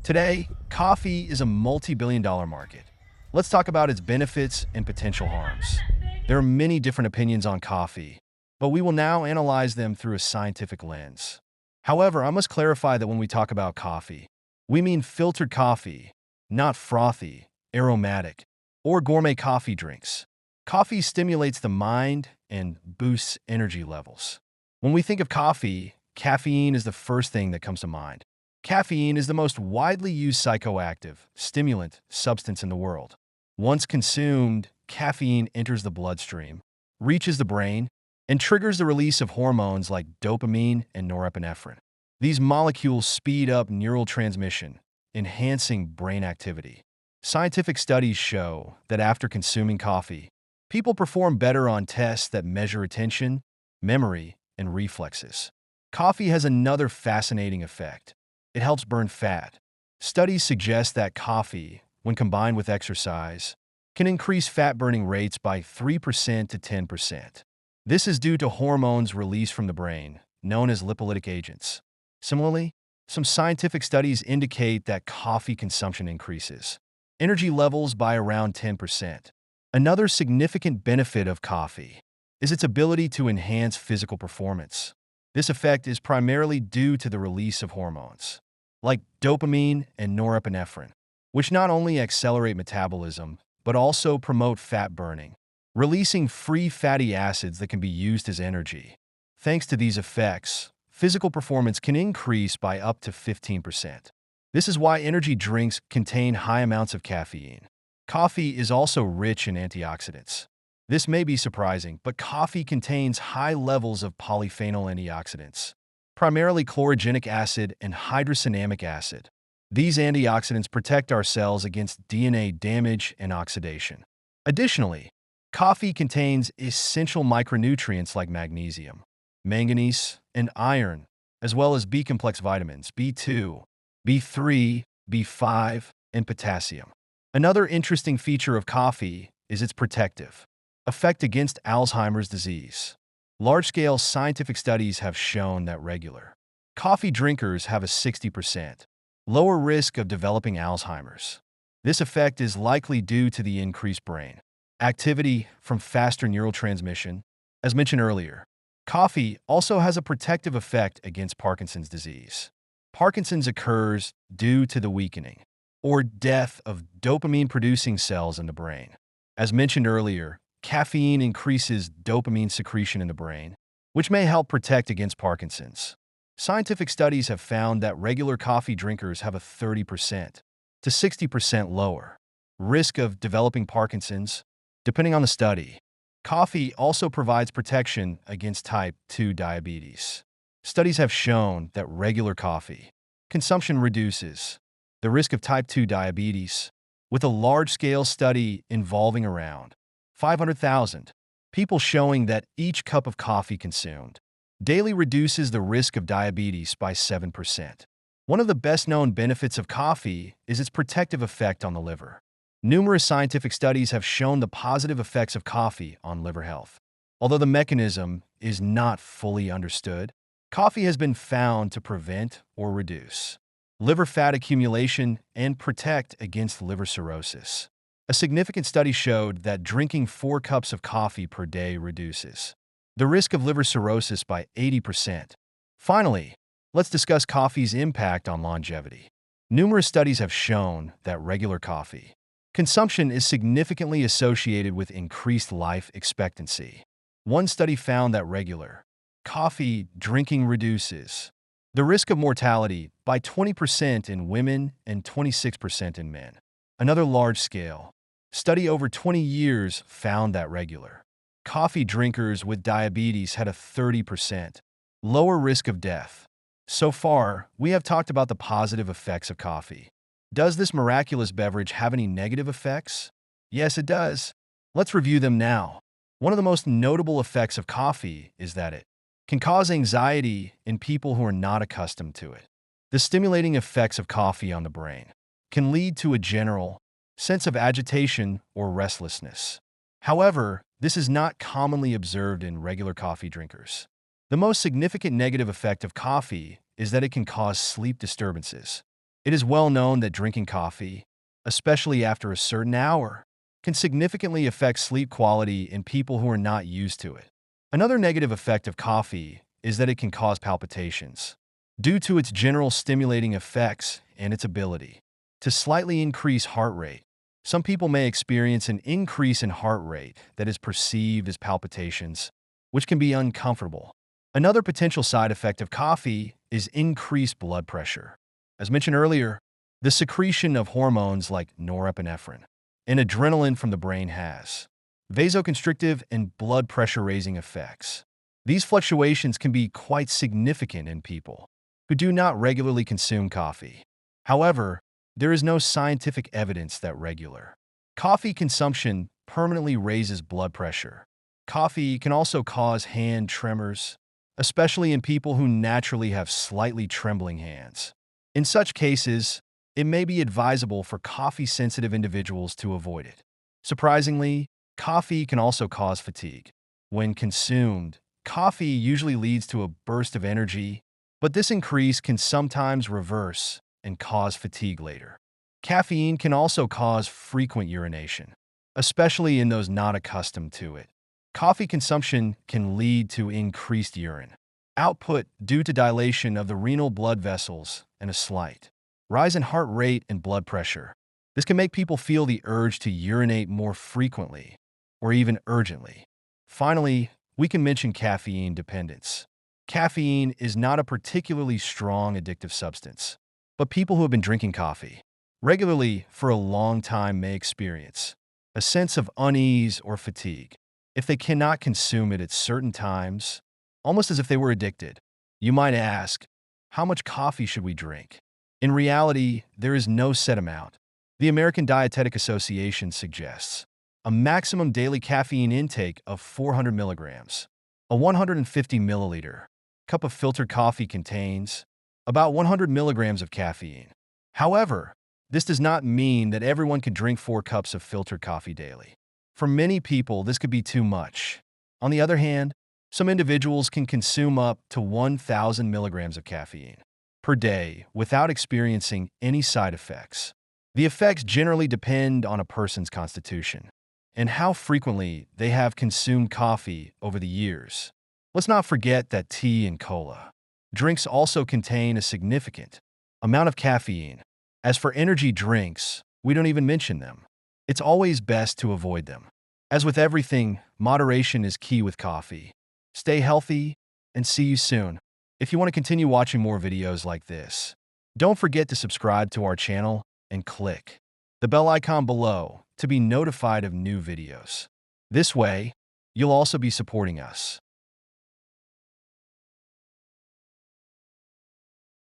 Today, coffee is a multi-billion-dollar market. Let's talk about its benefits and potential harms. There are many different opinions on coffee, but we will now analyze them through a scientific lens. However, I must clarify that when we talk about coffee, we mean filtered coffee, not frothy, aromatic, or gourmet coffee drinks. Coffee stimulates the mind and boosts energy levels. When we think of coffee, caffeine is the first thing that comes to mind. Caffeine is the most widely used psychoactive, stimulant substance in the world. Once consumed, caffeine enters the bloodstream, reaches the brain, and triggers the release of hormones like dopamine and norepinephrine. These molecules speed up neural transmission, enhancing brain activity. Scientific studies show that after consuming coffee, people perform better on tests that measure attention, memory, and reflexes. Coffee has another fascinating effect. It helps burn fat. Studies suggest that coffee, when combined with exercise, can increase fat-burning rates by 3% to 10%. This is due to hormones released from the brain, known as lipolytic agents. Similarly, some scientific studies indicate that coffee consumption increases energy levels by around 10%. Another significant benefit of coffee is its ability to enhance physical performance. This effect is primarily due to the release of hormones like dopamine and norepinephrine, which not only accelerate metabolism, but also promote fat burning, releasing free fatty acids that can be used as energy. Thanks to these effects, physical performance can increase by up to 15%. This is why energy drinks contain high amounts of caffeine. Coffee is also rich in antioxidants. This may be surprising, but coffee contains high levels of polyphenol antioxidants, primarily chlorogenic acid and hydrocinamic acid. These antioxidants protect our cells against DNA damage and oxidation. Additionally, coffee contains essential micronutrients like magnesium, manganese, and iron, as well as B-complex vitamins B2, B3, B5, and potassium. Another interesting feature of coffee is its protective effect against Alzheimer's disease. Large-scale scientific studies have shown that regular coffee drinkers have a 60% lower risk of developing Alzheimer's. This effect is likely due to the increased brain activity from faster neural transmission. As mentioned earlier, coffee also has a protective effect against Parkinson's disease. Parkinson's occurs due to the weakening or death of dopamine-producing cells in the brain. As mentioned earlier, caffeine increases dopamine secretion in the brain, which may help protect against Parkinson's. Scientific studies have found that regular coffee drinkers have a 30% to 60% lower risk of developing Parkinson's, depending on the study. Coffee also provides protection against type 2 diabetes. Studies have shown that regular coffee consumption reduces the risk of type 2 diabetes, with a large-scale study involving around 500,000 people showing that each cup of coffee consumed daily reduces the risk of diabetes by 7%. One of the best-known benefits of coffee is its protective effect on the liver. Numerous scientific studies have shown the positive effects of coffee on liver health. Although the mechanism is not fully understood, coffee has been found to prevent or reduce liver fat accumulation and protect against liver cirrhosis. A significant study showed that drinking 4 cups of coffee per day reduces the risk of liver cirrhosis by 80%. Finally, let's discuss coffee's impact on longevity. Numerous studies have shown that regular coffee consumption is significantly associated with increased life expectancy. One study found that regular coffee drinking reduces the risk of mortality by 20% in women and 26% in men. Another large-scale study over 20 years found that regular coffee drinkers with diabetes had a 30% lower risk of death. So far, we have talked about the positive effects of coffee. Does this miraculous beverage have any negative effects? Yes, it does. Let's review them now. One of the most notable effects of coffee is that it can cause anxiety in people who are not accustomed to it. The stimulating effects of coffee on the brain can lead to a general sense of agitation or restlessness. However, this is not commonly observed in regular coffee drinkers. The most significant negative effect of coffee is that it can cause sleep disturbances. It is well known that drinking coffee, especially after a certain hour, can significantly affect sleep quality in people who are not used to it. Another negative effect of coffee is that it can cause palpitations, due to its general stimulating effects and its ability to slightly increase heart rate. Some people may experience an increase in heart rate that is perceived as palpitations, which can be uncomfortable. Another potential side effect of coffee is increased blood pressure. As mentioned earlier, the secretion of hormones like norepinephrine and adrenaline from the brain has vasoconstrictive and blood pressure-raising effects. These fluctuations can be quite significant in people who do not regularly consume coffee. However, there is no scientific evidence that regular coffee consumption permanently raises blood pressure. Coffee can also cause hand tremors, especially in people who naturally have slightly trembling hands. In such cases, it may be advisable for coffee-sensitive individuals to avoid it. Surprisingly, coffee can also cause fatigue. When consumed, coffee usually leads to a burst of energy, but this increase can sometimes reverse and cause fatigue later. Caffeine can also cause frequent urination, especially in those not accustomed to it. Coffee consumption can lead to increased urine output due to dilation of the renal blood vessels and a slight rise in heart rate and blood pressure. This can make people feel the urge to urinate more frequently or even urgently. Finally, we can mention caffeine dependence. Caffeine is not a particularly strong addictive substance, but people who have been drinking coffee regularly for a long time may experience a sense of unease or fatigue if they cannot consume it at certain times, almost as if they were addicted. You might ask, how much coffee should we drink? In reality, there is no set amount. The American Dietetic Association suggests a maximum daily caffeine intake of 400 milligrams. A 150 milliliter cup of filtered coffee contains about 100 milligrams of caffeine. However, this does not mean that everyone can drink 4 cups of filtered coffee daily. For many people, this could be too much. On the other hand, some individuals can consume up to 1,000 milligrams of caffeine per day without experiencing any side effects. The effects generally depend on a person's constitution and how frequently they have consumed coffee over the years. Let's not forget that tea and cola drinks also contain a significant amount of caffeine. As for energy drinks, we don't even mention them. It's always best to avoid them. As with everything, moderation is key with coffee. Stay healthy, and see you soon. If you want to continue watching more videos like this, don't forget to subscribe to our channel and click the bell icon below to be notified of new videos. This way, you'll also be supporting us.